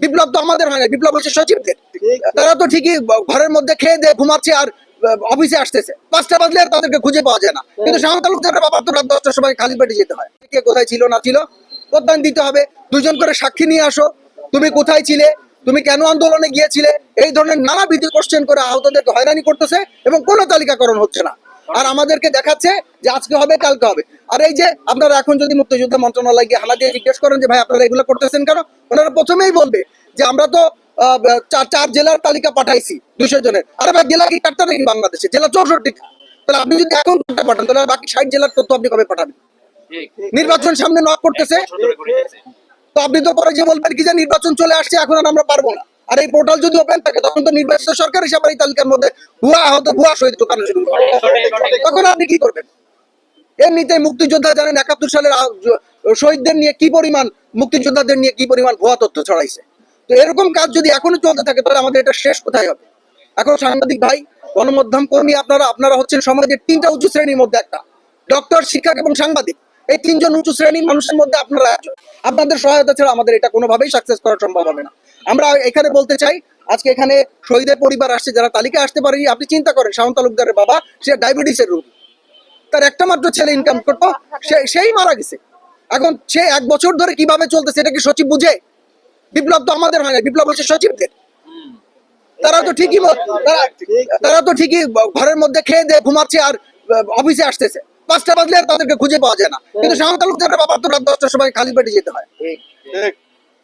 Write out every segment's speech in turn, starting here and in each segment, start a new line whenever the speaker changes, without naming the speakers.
বিপ্লব তো আমাদের হয় না, বিপ্লব হচ্ছে সচিবদের। তারা তো ঠিকই ঘরের মধ্যে খেয়ে দিয়ে ঘুমাচ্ছে আর অফিসে আসতেছে, 5টা বাজলে আর তাদেরকে খুঁজে পাওয়া যায় না। কিন্তু সাধারণ তালুকদার বাবা তো রাত 10টার সময় খালি পেটে যেতে হয়। কে কোথায় ছিল না ছিল প্রত্যয়ন দিতে হবে। 2জন করে সাক্ষী নিয়ে আসো, তুমি কোথায় ছিলে, তুমি কেন আন্দোলনে গিয়েছিলে, এই ধরনের নানা বিধি কোশ্চেন করে আহতদেরকে হয়রানি করতেছে এবং কোনো তালিকাকরণ হচ্ছে না। আর আমাদেরকে দেখাচ্ছে যে আজকে হবে কালকে হবে। আর এই যে আপনারা এখন যদি মুক্তিযোদ্ধা মন্ত্রণালয় গিয়ে হানা দিয়ে জিজ্ঞেস করেন যে ভাই আপনারা এগুলো করতেছেন কেন, ওনারা প্রথমেই বলবে যে আমরা তো চার জেলার তালিকা পাঠাইছি 200 জনের। আরে ভাই জেলা কি কাটতে নাকি বাংলাদেশে? জেলা 64টা। তাহলে আপনি যদি এখন পাঠান তাহলে বাকি 60 জেলার তথ্য আপনি কবে পাঠাবেন? নির্বাচন সামনে নক করতেছে, তো আপনি তো পরে যে বলবেন কি যে নির্বাচন চলে আসছে এখন আর আমরা পারবো না। আর এই পোর্টাল যদি ওপেন থাকে তখন তো নির্বাচিত সরকার হিসাবে এই তালিকার মধ্যে ভুয়া আহত ভুয়া শহীদ ঢোকানো শুরু করে। তখন আপনি কি করবেন? এমনিতে মুক্তিযোদ্ধা জানেন 71 সালের শহীদদের নিয়ে কি পরিমাণ, মুক্তিযোদ্ধাদের নিয়ে কি পরিমাণ ভুয়া তথ্য ছড়াইছে। তো এরকম কাজ যদি এখনো চলতে থাকে তাহলে আমাদের এটা শেষ কোথায় হবে? এখন সাংবাদিক ভাই, গণমাধ্যম কর্মী আপনারা হচ্ছেন সমাজের 3টা উঁচু শ্রেণীর মধ্যে একটা, ডক্টর, শিক্ষক এবং সাংবাদিক। এই 3জন উঁচু শ্রেণীর মানুষের মধ্যে আপনারা একজন। আপনাদের সহায়তা ছাড়া আমাদের এটা কোনোভাবেই সাকসেস করা সম্ভব হবে না। আমরা এখানে বলতে চাই, আজকে এখানে শহীদের পরিবার আসছে যারা তালিকা আসতে পারেনি। আপনি চিন্তা করেন শাহন তালুকদারের বাবা, সে ডায়াবেটিসের রোগী, তার একটা মাত্র ছেলে ইনকাম করতো, সেই মারা গেছে। এখন সে 1 বছর ধরে কিভাবে চলতেছে এটা কি সচিব বুঝে? বিপ্লব তো আমাদের হয় না, বিপ্লব হচ্ছে সচিবদের। তারা তো ঠিকই ঘরের মধ্যে খেয়ে দিয়ে ঘুমাচ্ছে আর অফিসে আসতেছে, 5টা বাজলে আর তাদেরকে খুঁজে পাওয়া যায় না। কিন্তু শাহন তালুকদারের বাবা তো রাত 10টার সময় খালি পেটে যেতে হয়।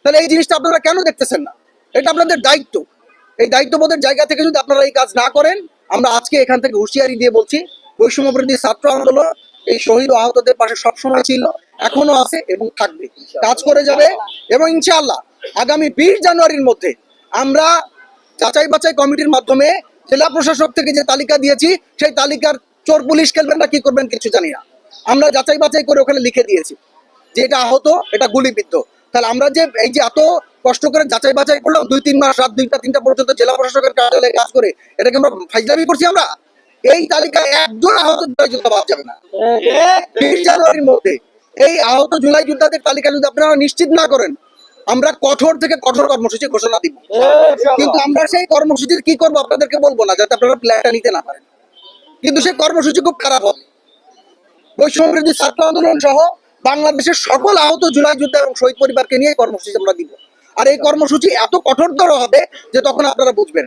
তাহলে এই জিনিসটা আপনারা কেন দেখতেছেন না? এটা আপনাদের দায়িত্ব। এই দায়িত্ববোধের জায়গা থেকে যদি আপনারা এই কাজ না করেন, আমরা আজকে এখান থেকে হুঁশিয়ারি দিয়ে বলছি, বৈষম্য বিরোধী ছাত্র আন্দোলন এই শহীদ ও আহতদের পাশে সবসময় ছিল, এখনো আছে এবং থাকবে, কাজ করে যাবে। এবং ইনশাআল্লাহ আগামী 20 জানুয়ারির মধ্যে আমরা যাচাই বাছাই কমিটির মাধ্যমে জেলা প্রশাসক থেকে যে তালিকা দিয়েছি সেই তালিকার চোর পুলিশ খেলবেন না কি করবেন কিছু জানি না, আমরা যাচাই বাছাই করে ওখানে লিখে দিয়েছি যে এটা আহত, এটা গুলিবিদ্ধ। তাহলে আমরা যে এই যে এত কষ্ট করে যাচাই বাছাই করলাম 2-3 মাস রাত 2টা 3টা পর্যন্ত জেলা প্রশাসকের কার্যালয়ে কাজ করে, এটাকে আমরা ফাইজলামি করছি? আমরা এই তালিকায় একজন আহত জুলাই যোদ্ধা পাওয়া যাবে না 20 জানুয়ারির মধ্যে। এই আহত জুলাই যোদ্ধাদের তালিকা যদি আপনারা নিশ্চিত না করেন, আমরা কঠোর থেকে কঠোর কর্মসূচি ঘোষণা দিব। কিন্তু আমরা সেই কর্মসূচির কি করবো আপনাদেরকে বলবো না, যাতে আপনারা প্ল্যানটা নিতে না পারেন। কিন্তু সেই কর্মসূচি খুব খারাপ হবে। বৈষম্য বিরোধী ছাত্র আন্দোলন সহ বাংলাদেশের সকল আহত জুলাই যোদ্ধা এবং শহীদ পরিবারকে নিয়ে কর্মসূচি আমরা দিব। আর এই কর্মসূচি এত কঠোরতর হবে যে তখন আপনারা বুঝবেন।